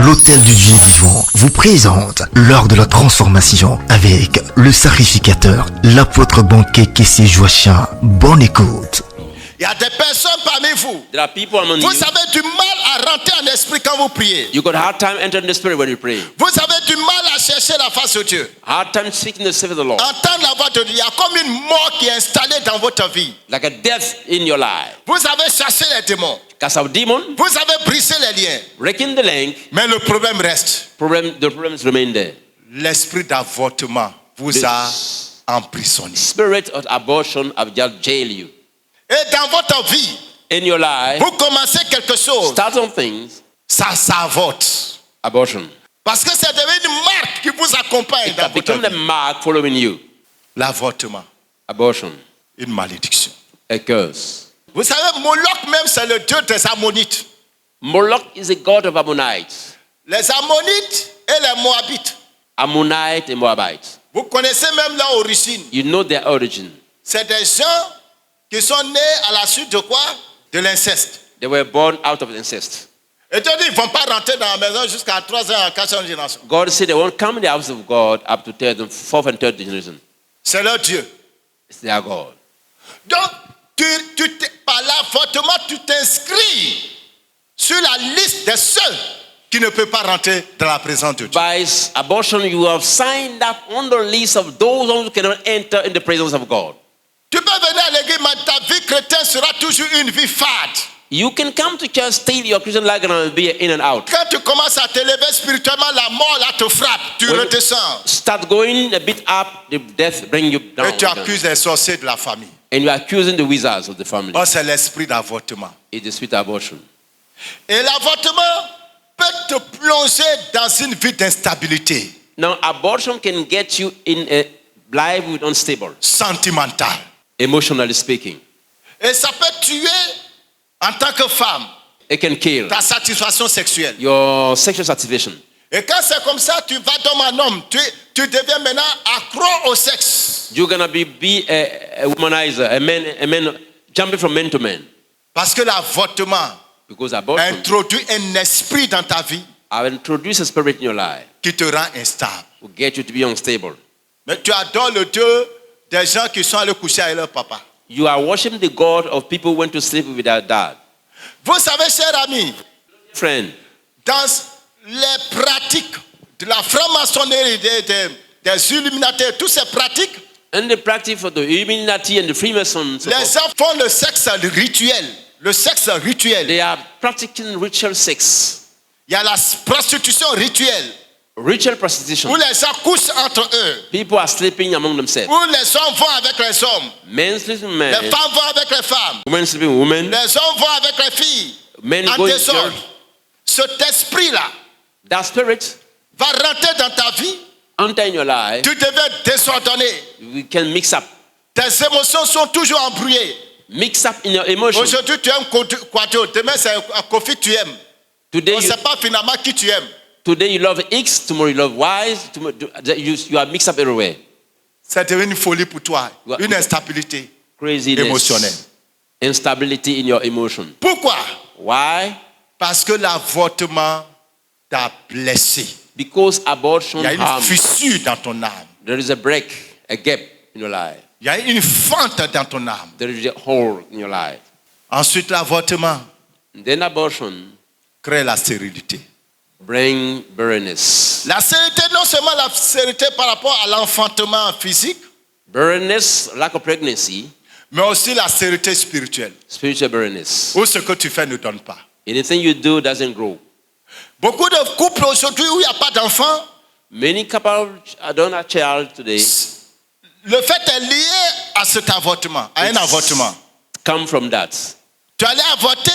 L'Hôtel du Dieu vivant vous présente lors de la transformation avec le sacrificateur, l'apôtre banquet Kessé Joachim. Bonne écoute. Il y a des personnes parmi vous. There are people among Vous you. avez du mal à rentrer en esprit quand vous priez. You got hard time entering the spirit when you pray. Vous avez du mal à chercher la face de Dieu. Hard time seeking the spirit of the Lord. Entendre la voix de Dieu. Il y a comme une mort qui est installée dans votre vie. Like a death in your life. Vous avez chassé les démons. Cast out demon, Vous avez brisé les liens. breaking the link. Mais le problème reste. The problems remain there. L'esprit d'avortement vous a emprisonné. Spirit of abortion have just jailed you. Et dans votre vie, In your life, vous commencez quelque chose. start some things. Ça avorte. Abortion. Parce que c'est devenu une marque qui vous accompagne It dans has become votre the vie. mark following you. L'avortement, Abortion. une malédiction. A curse. Vous savez, Moloch même, c'est le dieu des Ammonites. Moloch is a god of Ammonites. Les Ammonites et les Moabites. Ammonite and Moabite. Vous connaissez même leur origine. You know their origin. C'est des gens qui sont nés à la suite de quoi? De l'inceste. They were born out of incest. Et Dieu dit, ils ne vont pas rentrer dans la maison jusqu'à 3e, 4e génération. God said they won't come in the house of God up to third and fourth and third generation. C'est leur Dieu. It's their God. Donc, par l'avortement, tu t'inscris sur la liste des seuls qui ne peuvent pas rentrer dans la présence de Dieu. By abortion, you have signed up on the list of those who cannot enter in the presence of God. Tu peux venir à l'église, mais ta vie chrétienne sera toujours une vie fade. You can come to church, still your Christian life and be in and out. Quand tu commences à t'élever spirituellement, la mort là te frappe, tu When redescends. Start going a bit up, the death bring you down. Et tu accuses les sorciers de la famille. And you are accusing the wizards of the family. Oh, c'est l'esprit d'avortement. It's the spirit of abortion. Et l'avortement peut te plonger dans une vie d'instabilité Now, abortion can get you in a life with unstable, sentimentale. emotionally speaking. Et ça peut tuer, en tant que femme, It can kill ta satisfaction sexuelle. your sexual satisfaction. Et quand c'est comme ça, tu vas d'homme en homme. Tu deviens maintenant accro au sexe. You're gonna be a womanizer, a man jumping from man to man. Parce que l'avortement Because abortion introduit un esprit dans ta vie will introduce a spirit in your life, qui te rend instable. will get you to be unstable. Mais tu adores le Dieu des gens qui sont allés coucher avec leur papa. You are worshiping the God of people who went to sleep with their dad. Vous savez, cher ami, Friend, dans les pratiques de la franc-maçonnerie, des Illuminati, toutes ces pratiques, and the practice for the Illuminati and the Freemasons, les gens font le sexe rituel. Le sexe rituel. they are practicing ritual sex, Il y a la prostitution rituelle, ritual prostitution. où les gens couchent entre eux, People are sleeping among themselves. où les hommes vont avec les hommes, Men sleeping with les men, femmes vont avec les femmes, women sleeping with women, les hommes vont avec les filles. men En going to désordre. church. Cet esprit-là That spirit va rentrer dans ta vie. enter in your life. Tu deviens désordonné. We can mix up. Tes émotions sont toujours embrouillées. Mix up in your emotions. Aujourd'hui, tu aimes Quadio. Demain, c'est un Kofi que tu aimes. Today On ne you, sait pas finalement qui tu aimes. today you love X, tomorrow you love Y, you are mixed up everywhere. C'est devenu une folie pour toi. Ouais. Une instabilité Craziness. émotionnelle. Instability in your emotion. Pourquoi? Why? Parce que l'avortement t'a blessé. Because abortion Il y a une harm. fissure dans ton âme. There is a break, a gap in your life. Il y a une fente dans ton âme. There is a hole in your life. Ensuite, l'avortement And then abortion crée la stérilité. bring barrenness. La stérilité, non seulement la stérilité par rapport à l'enfantement physique, Barrenness, lack of pregnancy, mais aussi la stérilité spirituelle, spiritual barrenness. où ce que tu fais ne donne pas. Anything you do doesn't grow. Beaucoup de couples aujourd'hui où il n'y a pas d'enfants, Many couples don't have child today. le fait est lié à cet avortement, à un avortement. Come from that. Tu allais avorter,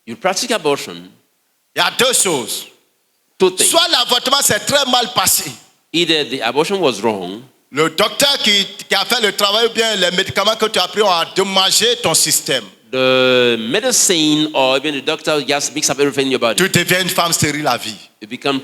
You practice abortion. il y a deux choses. Two things. Soit l'avortement s'est très mal passé. Either the abortion was wrong, Le docteur qui a fait le travail ou bien les médicaments que tu as pris ont endommagé ton système. the medicine or even the doctor just mix up everything in your body. tu deviens une femme stérile à vie. You become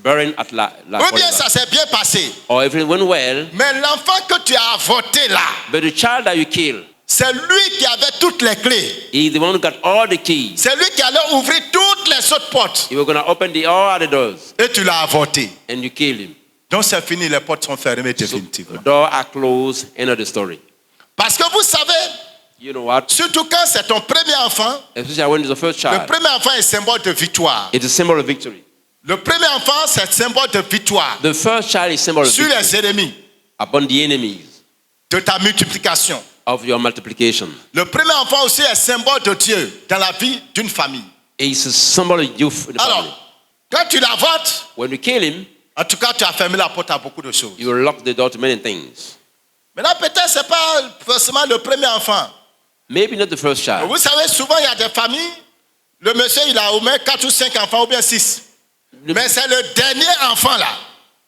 barren at last. Ou bien ça s'est bien passé. Or everything went well, Mais l'enfant que tu as avorté là, but the child that you kill, c'est lui qui avait toutes les clés. he's the one who got all the keys. C'est lui qui allait ouvrir toutes les autres portes. You were going to open all the doors Et tu l'as avorté. and you killed him. Donc c'est fini, les portes sont fermées So définitivement. the door are closed, end of the story. Parce que vous savez, You know what? surtout quand c'est ton premier enfant, Especially when it's the first le child. premier enfant est symbole de victoire. It's a symbol of victory. Le premier enfant, c'est symbole de victoire The first child is symbol of sur les victory ennemis, upon the enemies de ta multiplication. of your multiplication. Le premier enfant aussi est symbole de Dieu dans la vie d'une famille. It's a symbol of youth in the family. Alors, quand tu l'avortes, When you kill him, en tout cas, tu as fermé la porte à beaucoup de choses. you will lock the door to many things. Maintenant, peut-être ce n'est pas forcément le premier enfant. Maybe not the first child. Vous savez, souvent, il y a des familles, le monsieur, il a au moins 4 ou 5 enfants, ou bien 6. Mais c'est le dernier enfant là.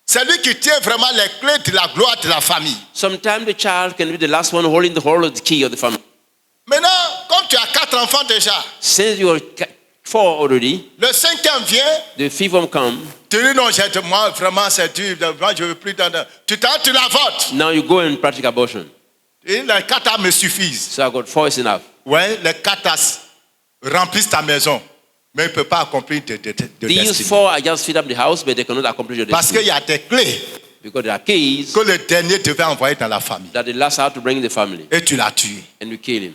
C'est lui qui tient vraiment les clés de la gloire de la famille. Sometimes the child can be the last one holding the whole of the key of the family. Maintenant, comme tu as 4 enfants déjà, Since you are 4 already, le 5e vient, the fifth one come. tu dis non, moi vraiment c'est dur, moi je ne veux plus dans. Tu l'avortes. Now you go and practice abortion. Et les 4 me suffisent. So I got 4 is enough. Ouais, les 4 remplissent ta maison, mais ils ne peuvent pas accomplir de These destinée. 4 are just feed up the house, but they cannot accomplish your Parce destiny. qu'il y a des clés Because there are keys que le dernier devait envoyer dans la famille. that the last have to bring in the family. Et tu l'as tué. And you kill him.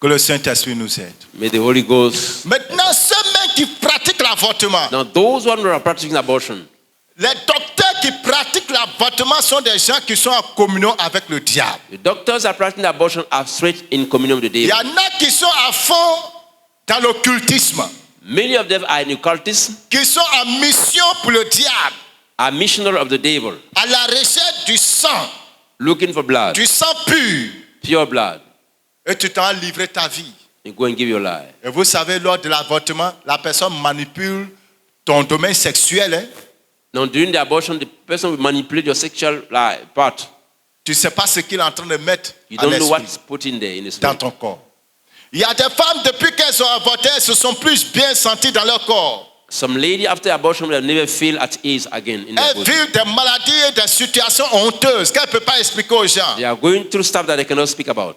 Que le Saint-Esprit nous aide. May the Holy Ghost. Maintenant, ceux mêmes qui pratiquent l'avortement, Now those one who are practicing abortion, les docteurs qui pratiquent l'avortement sont des gens qui sont en communion avec le diable. the doctors are practicing abortion are straight in communion with the Il y devil. en a qui sont à fond dans l'occultisme, Many of them are in occultism, qui sont en mission pour le diable, are missionary of the devil, à la recherche du sang looking for blood, pur. pure blood. Et tu t'en as livré ta vie. You go and give your life. Et vous savez, lors de l'avortement, la personne manipule ton domaine sexuel. Hein? Now during the abortion, the person will manipulate your sexual part. Tu ne sais pas ce qu'il est en train de mettre You à don't know l'esprit, what's put in there in the dans spirit. ton corps. Il y a des femmes, depuis qu'elles ont avorté, elles se sont plus bien senties dans leur corps. Some lady after abortion will never feel at ease again in their Elles body. vivent des maladies et des situations honteuses qu'elles ne peuvent pas expliquer aux gens. They are going through stuff that they cannot speak about.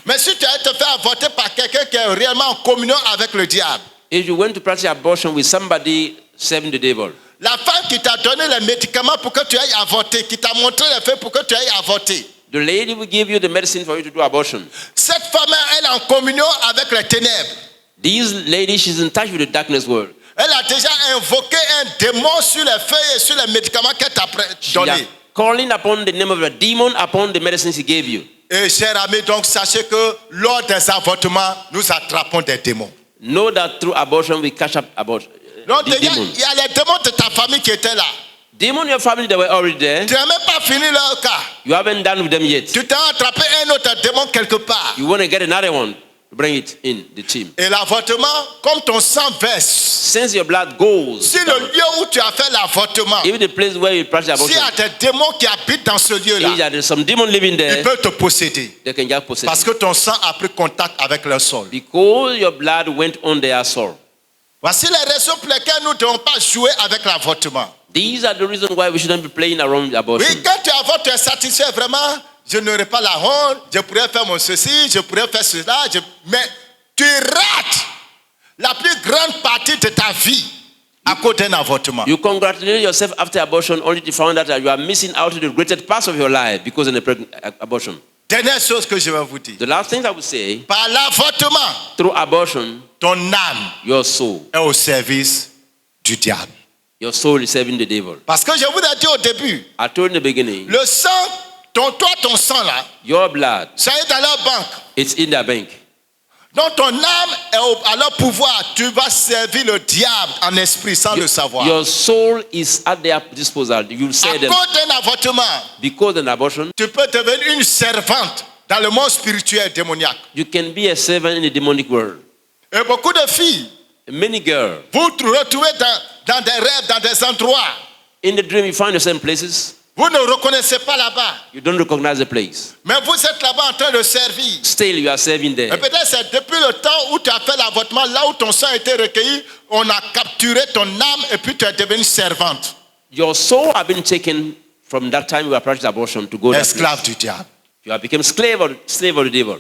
Mais si tu as été fait avorter par quelqu'un qui est réellement en communion avec le diable, If you went to practice abortion with somebody serving the devil, la femme qui t'a donné les médicaments pour que tu ailles avorter, qui t'a montré les faits pour que tu ailles avorter, the lady will give you the medicine for you to do abortion. cette femme, elle est en communion avec les ténèbres. This lady, she's in touch with the darkness world. Elle a déjà invoqué un démon sur les feuilles et sur les médicaments qu'elle t'a She are donnés. calling upon the name of a demon upon the medicines he gave you. Et chers amis, donc sachez que lors des avortements, nous attrapons des démons. Know that through abortion we catch up about Donc the il y a demons. les démons de ta famille qui étaient là. Demon in your family, they were already there. Tu n'as même pas fini leur cas. You haven't done with them yet. Tu t'as attrapé un autre démon quelque part. You want to get another one, bring it in the team. Et l'avortement, comme ton sang verse, Since your blood goes, si le lieu où tu as fait l'avortement, even the place where you practice s'il y abortion, a des démons qui habitent dans ce if lieu-là, there's some demon living ils there, peuvent te posséder. they can just possess Parce you. que ton sang a pris contact avec le sol. Because your blood went on their soul. Voici les raisons pour lesquelles nous ne devons pas jouer avec l'avortement. These are the reasons why we shouldn't be playing around with abortion. Oui, quand tu avortes, tu es satisfait vraiment. Je n'aurai pas la honte, je pourrais faire mon ceci, je pourrais faire cela. Mais tu rates la plus grande partie de ta vie à cause d'un avortement. You congratulate yourself after abortion only to find out that you are missing out on the greatest parts of your life because of the abortion. Dernière chose que je vais vous dire. The last thing I would say, Par l'avortement, through abortion, ton âme your soul est au service du diable. is serving the devil. Parce que je vous ai dit au début, I told in the beginning, le sang, ton sang là, your blood, ça est dans leur banque. it's in their bank. Donc ton âme est à leur pouvoir. Tu vas servir le diable en esprit sans le savoir. Your soul is at their disposal. You À say them cause d'un avortement, because of an abortion, tu peux devenir une servante dans le monde spirituel démoniaque. you can be a servant in the demonic world. Et beaucoup de filles, Many girls, vous vous retrouvez dans des rêves, dans des endroits. in the dream, you find yourself in places. Vous ne reconnaissez pas là-bas. You don't recognize the place. Mais vous êtes là-bas en train de servir. Still, you are serving Et there. peut-être c'est depuis le temps où tu as fait l'avortement, là où ton sang a été recueilli, on a capturé ton âme et puis tu es devenue servante. Your soul have been taken from that time you were practicing abortion to go that Esclave place. du diable. You have become slave of the devil.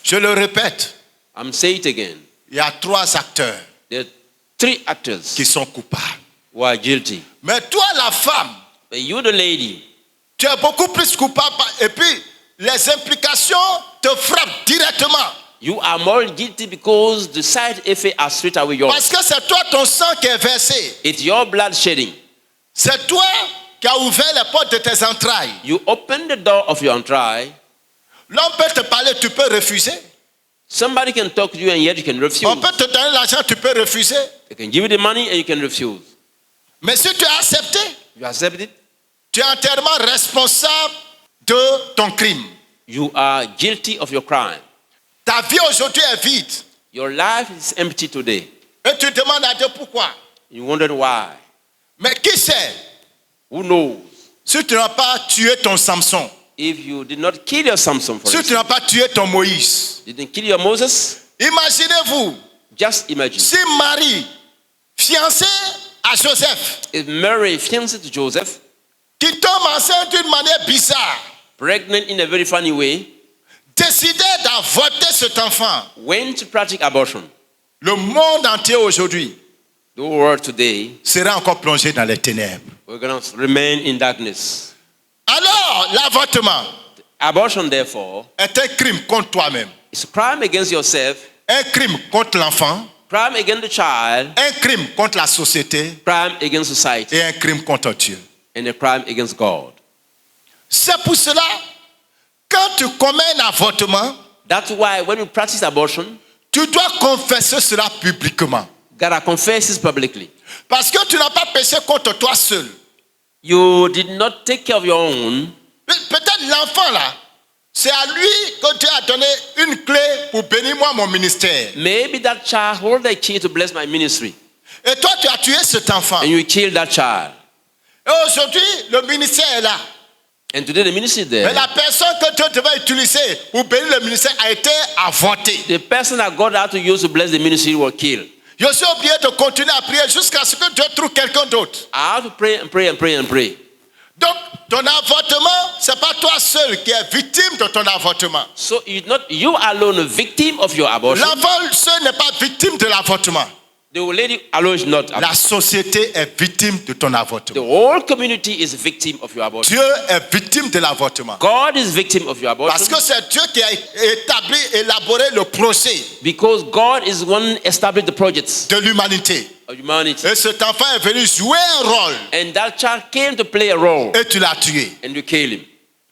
Je le répète, I'm saying it again. il y a 3 acteurs There are 3 actors qui sont coupables. who are guilty. Mais toi, la femme, But you, the lady, tu es beaucoup plus coupable et puis les implications te frappent directement. you are more guilty because the side effects are straight away yours. Parce que c'est toi ton sang qui est versé. It's your blood shedding. C'est toi qui as ouvert les portes de tes entrailles. You open the door of your entrail. L'homme peut te parler, tu peux refuser. Somebody can talk to you and yet you can refuse. On peut te donner l'argent, tu peux refuser. They can give you the money and you can refuse. Mais si tu as accepté, You accept it. tu es entièrement responsable de ton crime. You are guilty of your crime. Ta vie aujourd'hui est vide. Your life is empty today. Et tu demandes à Dieu pourquoi. You wonder why. Mais qui sait, Who knows? si tu n'as pas tué ton Samson, If you did not kill your Samson, for si tu instance, n'as pas tué ton Moïse, didn't kill your Moses, imaginez-vous, just imagine. si Marie, fiancée à Joseph, If Mary, fiancée to Joseph, qui tombe enceinte d'une manière bizarre, pregnant in a very funny way, décidait d'avorter cet enfant, went to practice abortion, le monde entier aujourd'hui the whole world today, serait encore plongé dans les ténèbres. we're going to remain in darkness. Alors, l'avortement Abortion, therefore, est un crime contre toi-même, is a crime against yourself, un crime contre l'enfant, crime against the child, un crime contre la société crime against society, et un crime contre Dieu. and a crime against God. C'est pour cela, quand tu commets un avortement, That's why when you practice abortion, tu dois confesser cela publiquement. gotta confess this publicly. Parce que tu n'as pas péché contre toi seul. You did not take care of your own. Peut-être l'enfant là, c'est à lui que Dieu a donné une clé pour bénir moi mon ministère. Maybe that child hold the key to bless my ministry, Et toi, tu as tué cet enfant. and you kill that child. Et aujourd'hui, le ministère est là. And today the ministry is Mais there. la personne que Dieu devait utiliser pour bénir le ministère a été avortée. The person that God had to use to bless the ministry was killed. Je suis obligé de continuer à prier jusqu'à ce que Dieu trouve quelqu'un d'autre. I have to pray and pray and pray and pray. Donc, ton avortement, ce n'est pas toi seul qui es victime de ton avortement. So you're not you alone a victim of your abortion. L'enfant seul n'est pas victime de l'avortement. The lady alone is not. La société est victime de ton The avortement. whole community is a victim of your abortion. Dieu est victime de l'avortement. God is victim of your Parce abortion que c'est Dieu qui a établi, élaboré le projet because God is one established the projects de l'humanité. of humanity. Et cet enfant est venu jouer un rôle And that child came to play a role, et tu l'as tué. and you kill him.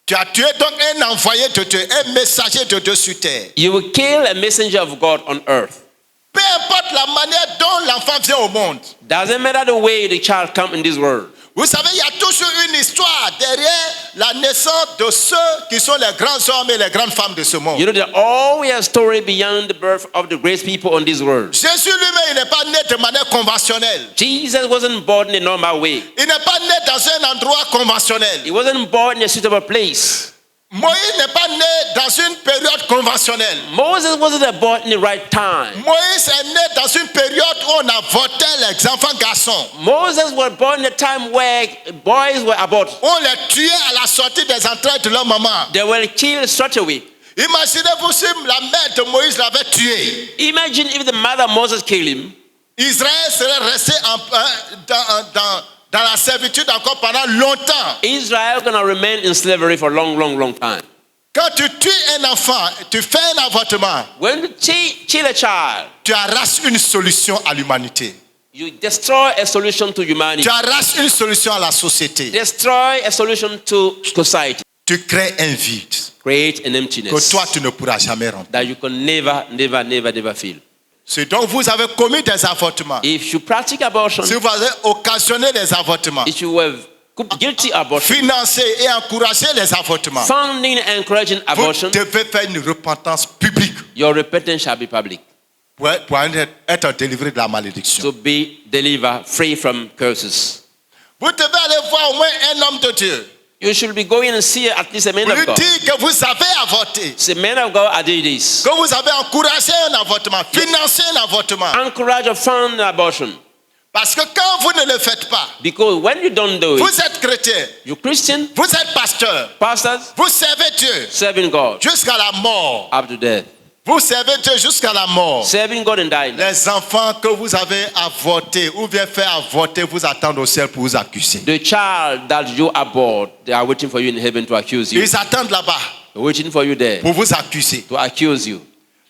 Tu as tué donc un envoyé de Dieu, un messager de Dieu sur terre. You will kill a messenger of God on earth. Peu importe la manière dont l'enfant vient au monde. Doesn't matter the way the child come in this world. Vous savez, il y a toujours une histoire derrière la naissance de ceux qui sont les grands hommes et les grandes femmes de ce monde. You know, there's always a story beyond the birth of the great people on this world. Jésus lui-même, il n'est pas né de manière conventionnelle. Jesus wasn't born in a normal way. Il n'est pas né dans un endroit conventionnel. He wasn't born in a suitable place. Moïse n'est pas né dans une période conventionnelle. Moses wasn't born in the right time. Moïse est né dans une période où on avortait les enfants garçons. Moses was born in a time where boys were aborted. On les tuait à la sortie des entrailles de leur maman. They were killed straight away. Imaginez-vous si la mère de Moïse l'avait tué. Imagine if the mother of Moses killed him. Israël serait resté dans la servitude encore pendant longtemps. Israel gonna remain in slavery for a long, long, long time. Quand tu tues un enfant, tu fais un avortement, When you kill a child, tu arraches une solution à l'humanité. you destroy a solution to humanity. Tu arraches une solution à la société. Destroy a solution to society. Tu crées un vide Create an que emptiness toi tu ne pourras jamais remplir. that you can never, never, never, never feel. C'est donc vous avez commis des avortements. If you practice abortion, Si vous avez occasionné des avortements, if you were guilty abortion, financé et encouragé les avortements, founding and encouraging vous abortion, devez faire une repentance publique your repentance shall be public pour être délivré de la malédiction. to be delivered free from curses. Vous devez aller voir au moins un homme de Dieu. You should be going and see at least a man Pour lui of God. dire que vous avez avorté. Say, man of God, I did this. Que vous avez encouragé un avortement, financé un avortement. Encourage or fund abortion. Parce que quand vous ne le faites pas, Because when you don't do it, vous êtes chrétien, you're Christian, vous êtes pasteur, pastors, vous servez Dieu serving God jusqu'à la mort. up to death. Vous servez Dieu jusqu'à la mort. Serving God and dying. Les enfants que vous avez avortés ou bien fait avorter vous attendent au ciel pour vous accuser. The child that you abort, they are waiting for you in heaven to accuse you. Ils attendent là-bas They're waiting for you there pour vous accuser. to accuse you.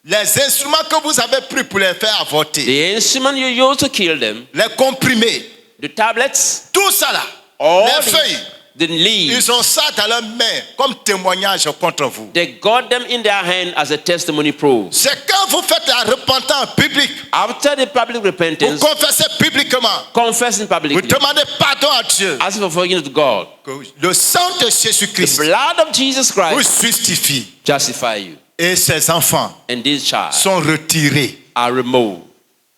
Les instruments que vous avez pris pour les faire avorter, The instrument you use to kill them, les comprimés, the tablets, tout ça là, all les feuilles, the leaves, ils ont ça dans leurs mains comme témoignage contre vous. they got them in their hand as a testimony proof. C'est quand vous faites la repentance publique, After the public vous repentance, confessez publiquement, confessing vous publicly, demandez pardon à Dieu, asking for forgiveness to God, que le sang de the Jésus-Christ blood of Jesus vous Christ justifie. justify you. Et ces enfants And these child sont retirés are removed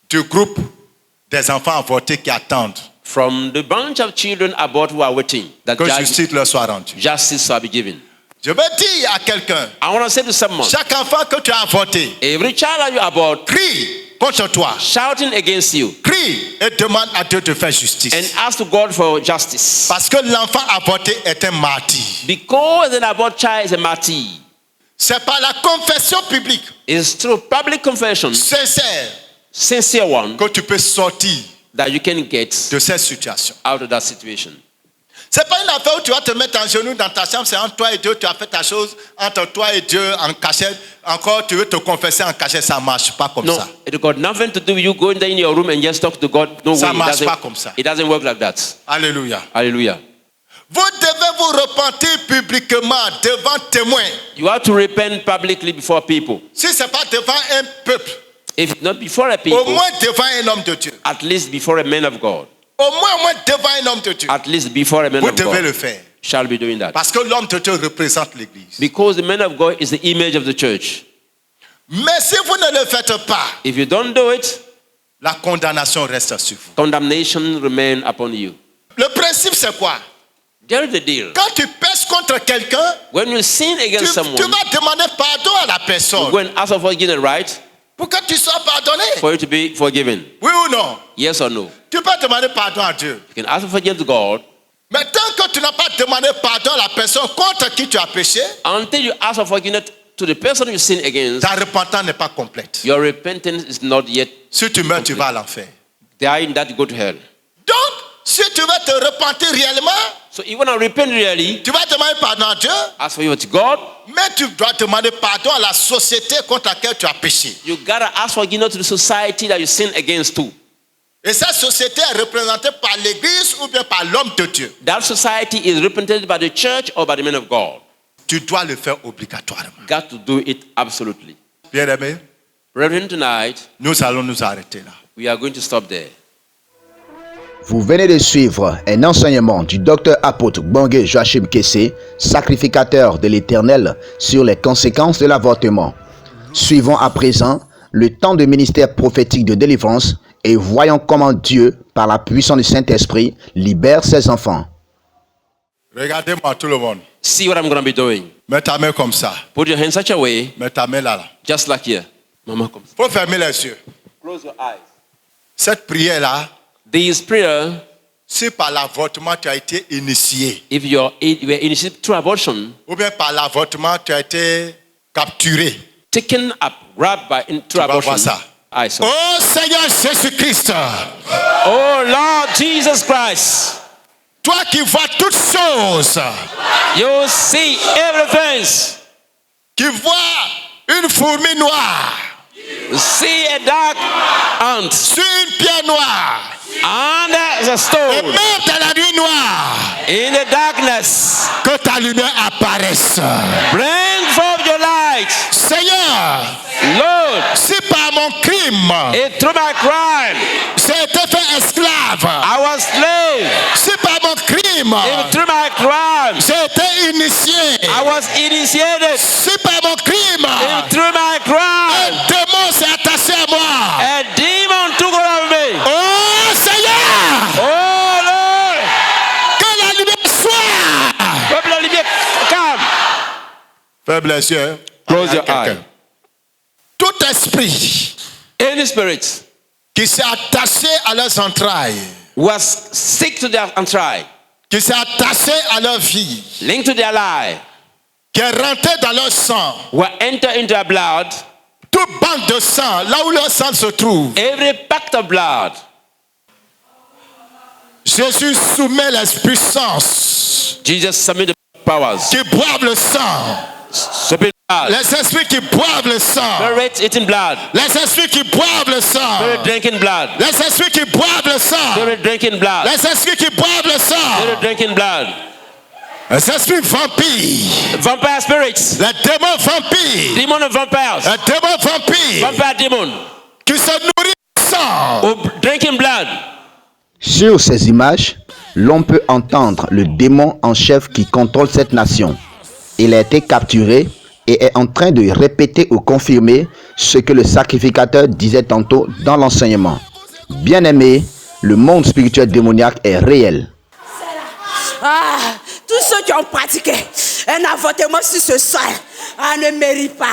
du groupe des enfants avortés qui attendent from the bunch of children about who are waiting that que justice leur soit rendue. justice shall be given. Je veux dire à quelqu'un, I want to say to someone, chaque enfant que tu as avorté, every child that you abort, crie contre toi, shouting against you, crie et demande à Dieu de faire justice. and ask to God for justice. Parce que l'enfant avorté est un martyr. Because an abort child is a martyr, C'est par la confession publique it's through public confession, sincère sincere one, que tu peux sortir that you can get de cette situation. out of that situation. C'est pas une affaire où tu vas te mettre en genoux dans ta chambre, c'est entre toi et Dieu, tu as fait ta chose, entre toi et Dieu en cachette, encore tu veux te confesser en cachette, ça marche pas comme No, ça. it got nothing to do with you going there in your room and just talk to God. No Ça way. marche pas comme ça. It doesn't work like that. Alléluia. Hallelujah. Vous devez vous repentir publiquement devant témoins. You have to repent publicly before people. Si ce n'est pas devant un peuple, If not before a au people, moins devant un homme de Dieu. at least before a man of God. Au moins devant un homme de Dieu. At least before a man Vous of devez God le faire. shall be doing that. Parce que l'homme de Dieu représente l'Église. Because the man of God is the image of the church. Mais si vous ne le faites pas, If you don't do it, la condamnation reste sur vous. condemnation remain upon you. Le principe, c'est quoi? There is the deal. Quand tu pèches contre quelqu'un, When you sin tu against someone, vas demander pardon à la you personne go and ask for forgiveness, right? pour que tu sois pardonné. For you to be forgiven. Oui ou non? Yes or no? Tu peux demander pardon à Dieu. You can ask for forgiveness to God Mais tant que tu n'as pas demandé pardon à la personne contre qui tu as péché, until you ask for forgiveness to the person you sin against. ta repentance n'est pas complète. Your repentance is not yet Si tu meurs, tu vas à l'enfer. dying that you go to hell. Donc, si tu veux te repentir réellement, So even I repent really, tu vas demander pardon à Dieu, ask for you to God, mais tu dois demander pardon à la société contre laquelle tu as péché. you gotta ask forgiveness to the society that you sin against too. Et cette société est représentée par l'Église ou bien par l'homme de Dieu. That society is represented by the church or by the men of God. Tu dois le faire obligatoirement. Got to do it absolutely. Bien-aimés, Brethren, tonight nous allons nous arrêter là. we are going to stop there. Vous venez de suivre un enseignement du docteur apôtre Gbangé Joachim Kessé, sacrificateur de l'Éternel, sur les conséquences de l'avortement. Suivons à présent le temps de ministère prophétique de délivrance et voyons comment Dieu, par la puissance du Saint-Esprit, libère ses enfants. Regardez-moi tout le monde. See what I'm going to be doing. Mets ta main comme ça. Put your hand such a way, Mets ta main là. just like here. Mama comes. Il faut fermer les yeux. Close your eyes. Cette prière-là, This prayer, si par l'avortement tu as été initié, if you were initiated through abortion, ou bien par l'avortement tu as été capturé, taken up, grabbed by through vas abortion. voir ça. I saw. Oh Seigneur Jésus-Christ, Oh Lord Jesus Christ, toi qui vois toutes choses, you see everything. qui vois une fourmi noire You see a dark ant sur une pierre noire, under the et stone. même dans la nuit noire, In the darkness, que ta lumière apparaisse. bring forth your light. Seigneur, Lord, si par mon crime it through my crime, j'ai été fait esclave, I was slave. si par mon crime If through my crime, j'ai été initié, I was initiated. si par mon crime If through my un crime, démon s'est attaché à moi, a demon took hold of me. oh Seigneur, Oh Lord, que la lumière soit God bless Ferme les yeux. Hein. Close Regarde your quelqu'un. eye. Tout esprit Any spirit qui s'est attaché à leurs entrailles, was sick to their entrails, qui s'est attaché à leur vie, linked to their life, qui est rentré dans leur sang, were entered into their blood, toute banque de sang, là où leur sang se trouve, every pact of blood, Jésus soumet les puissances Jesus submitted powers. qui boivent le sang, Submit blood. les esprits qui boivent le sang, Spirit eating blood. les esprits qui boivent le sang, Spirit drinking blood. les esprits qui boivent le sang, Spirit drinking blood. les esprits qui boivent le sang, Spirit drinking blood. les esprits vampires, Vampire spirits. les démons vampires, Demon of vampires. les démons vampires Vampire demon. qui se nourrissent de sang. Who drinking blood. Sur ces images, l'on peut entendre le démon en chef qui contrôle cette nation. Il a été capturé et est en train de répéter ou confirmer ce que le sacrificateur disait tantôt dans l'enseignement. Bien-aimé, le monde spirituel démoniaque est réel. Ah, tous ceux qui ont pratiqué un avortement sur ce sol ne méritent pas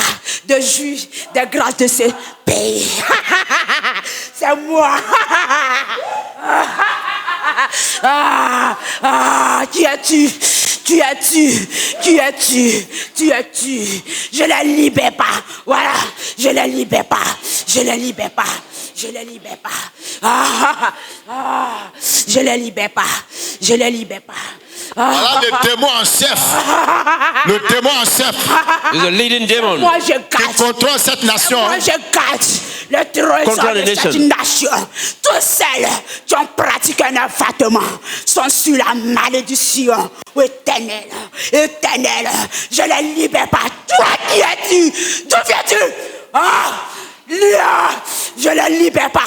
de jouir des grâces de ce pays. C'est moi. Qui es-tu? Qui es-tu? Qui es-tu? Qui es-tu? Je ne les libère pas. Voilà, je ne les libère pas. Je ne les libère pas. Je ne les libère pas. Je ne les libère pas. Je ne les libère pas. Voilà le démon en chef. Le démon en chef Is a leading demon. Moi, je qui garde. contrôle cette nation. Moi, je garde le trésor Control the de cette nation. nation. Tous celles qui ont pratiqué un avortement sont sur la malédiction éternelle. Éternelle. Je ne les libère pas. Toi, qui es-tu? D'où viens-tu? Je ne les libère pas.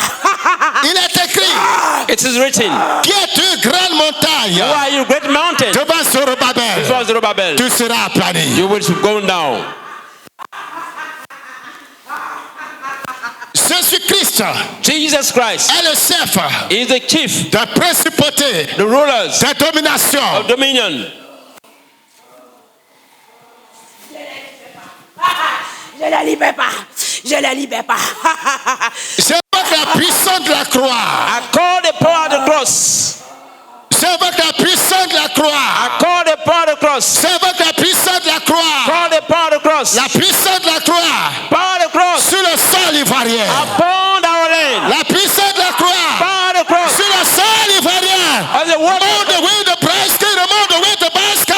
Il est écrit, It is written. qui est une grande montagne Who are you, great mountain? devant Zorobabel, Before Zerubbabel. tu seras aplani. You will go down. Jésus-Christ Jesus Christ est le chef is the chief, des principautés, the rulers des dominations. of dominion. Je ne les libère pas. Je ne les libère pas. J'invoque la puissance de la croix. I call the power of the cross. J'invoque la puissance de la croix. I call the power of the cross. J'invoque la puissance de la croix. Call the power of the cross. La puissance de la croix Power of the cross sur le sol ivoirien. upon our land. La puissance de la croix Power of the cross sur le sol ivoirien. as the Le word. monde de oui de presque, le monde de oui de basque, le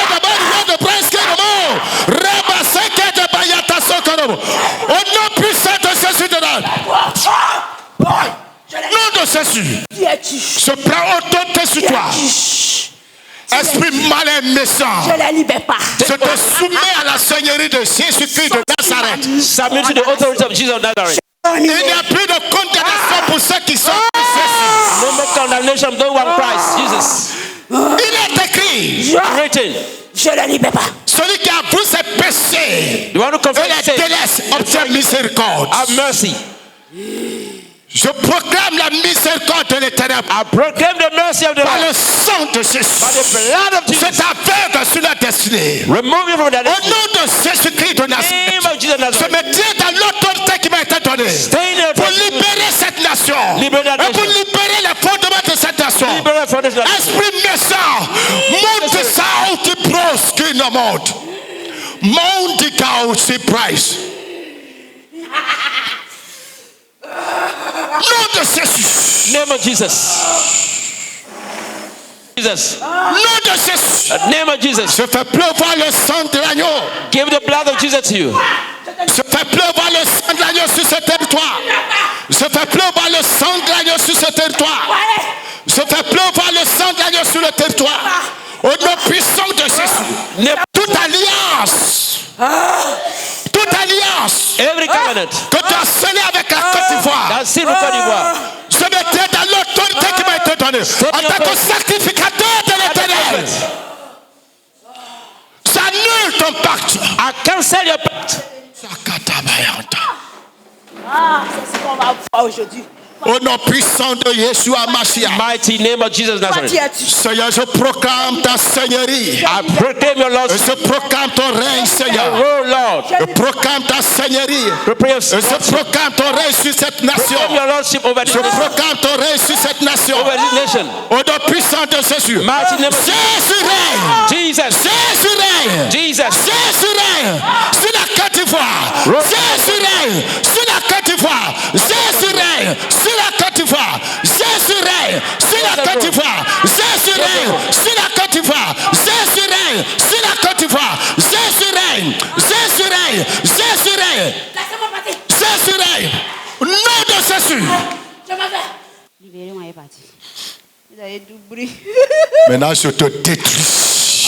monde de presque, le monde. Reba seke de bayata sokorobo. Au nom puissant de Jésus de Nazareth. Nom de Jésus. Qui es-tu? Je prends autorité sur toi. Esprit malin méchant. Je ne les libère pas. Je te soumets à la seigneurie de Jésus-Christ de Nazareth. Submit to the authority of Jesus of Nazareth. Il n'y a plus de condamnation pour ceux qui sont en Jésus. No more condemnation of those who are in Christ. Jesus. Il est écrit. Written. Je ne les libère pas. Celui qui avoue ses péchés You want to et confess les sin? délaisse obtient miséricorde. Have mercy. Je proclame la miséricorde de l'Éternel I proclaim the mercy of the par Lord. le sang de By the Jésus. blood of C'est Jesus. aveugle sur la destinée. Remove it from the Au nom de Jésus-Christ de name Nazareth, of Jesus of je Nazareth. me tiens dans l'autorité qui m'a été donnée Stay in the pour libérer cette nation Libérer la et pour nation. libérer les fondements de cette nation. Libéré from this land. Esprit méchant, monde de chaos qui brose, qui ne monte. Monde de chaos, c'est Price. Nom de Jésus. Name of Jesus. Jesus. Nom de Jésus. The name of Jesus. Je fais pleuvoir le sang de l'agneau. Give the blood of Jesus to you. Je fais pleuvoir le sang de l'agneau sur ce territoire. Je fais pleuvoir le sang de l'agneau sur ce territoire. Je fais pleuvoir le sang de l'agneau sur le territoire. Au nom puissant de Jésus. Toute alliance. Toute alliance Every covenant que tu as scellée avec la Côte d'Ivoire. that's still in Côte d'Ivoire. Je me tiens dans l'autorité qui m'a été donnée. En tant que sacrificateur de l'Éternel. J'annule ton pacte. I cancel your pact. C'est ce qu'on va voir aujourd'hui. Au nom puissant de Yeshua Mashiach. Mighty name of Jesus Toi, Nazareth. qui es-tu? Seigneur, je proclame ta seigneurie. I proclaim your Lordship. Je proclame ton règne, Seigneur. Oh Lord. Je proclame ta seigneurie. Proclaim Je proclame ton règne sur cette nation. your Lordship over this Je nation. proclame ton règne sur cette nation. Over this nation. Au nom puissant de Jésus. Mighty name of Jésus règne. Jesus. Jésus règne. Jesus. Jésus règne sur la Côte d'Ivoire. Jésus règne sur la Côte d'Ivoire. Jésus règne sur la Côte d'Ivoire. Jésus règne sur la Côte d'Ivoire. Jésus règne sur la Côte d'Ivoire. Jésus règne sur la Côte d'Ivoire. Jésus règne. Jésus règne. Jésus règne. Laissez-moi partir. Jésus règne. Au nom de Jésus. Je m'en vais. Libérez-moi, elle est partie. Vous avez du bruit. Maintenant, je te détruis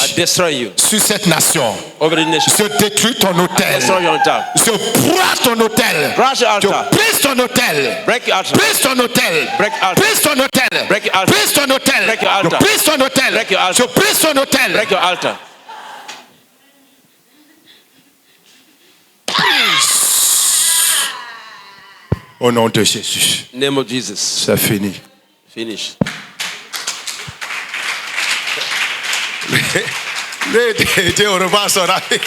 I destroy you sur cette nation. over the nation. Je détruis ton hôtel. Destroy your altar. Je braque ton hôtel. Crash your Je altar. brise ton hôtel. Break your altar. Brise ton hôtel. Break altar. Brise ton hôtel. Break your altar. Brise ton hôtel. Break your Je altar. brise ton hôtel. Break your altar. Je brise ton hôtel. Break your altar. Au nom de Jésus. Name of Jesus. C'est fini. Finish. Au revoir, son ami.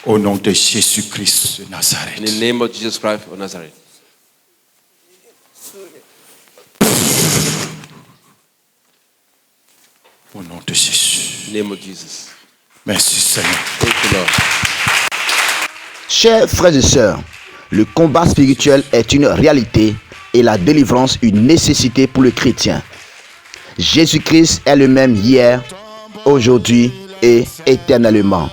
Au nom de Jésus-Christ de Nazareth. In the name of Jesus Christ of Nazareth. Au nom de Jésus. Name of Jesus. Merci, Seigneur. Thank you, Lord. Chers frères et sœurs, le combat spirituel est une réalité et la délivrance une nécessité pour le chrétien. Jésus-Christ est le même hier, aujourd'hui et éternellement.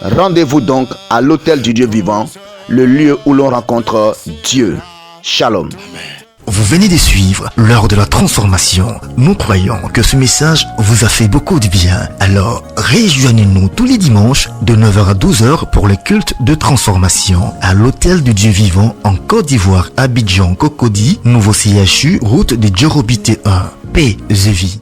Rendez-vous donc à l'autel du Dieu vivant, le lieu où l'on rencontre Dieu. Shalom. Vous venez de suivre l'heure de la transformation. Nous croyons que ce message vous a fait beaucoup de bien. Alors, rejoignez-nous tous les dimanches de 9h à 12h pour le culte de transformation à l'Hôtel du Dieu Vivant en Côte d'Ivoire, Abidjan, Cocody, Nouveau CHU, route de Djorobité 1. Paix et vie.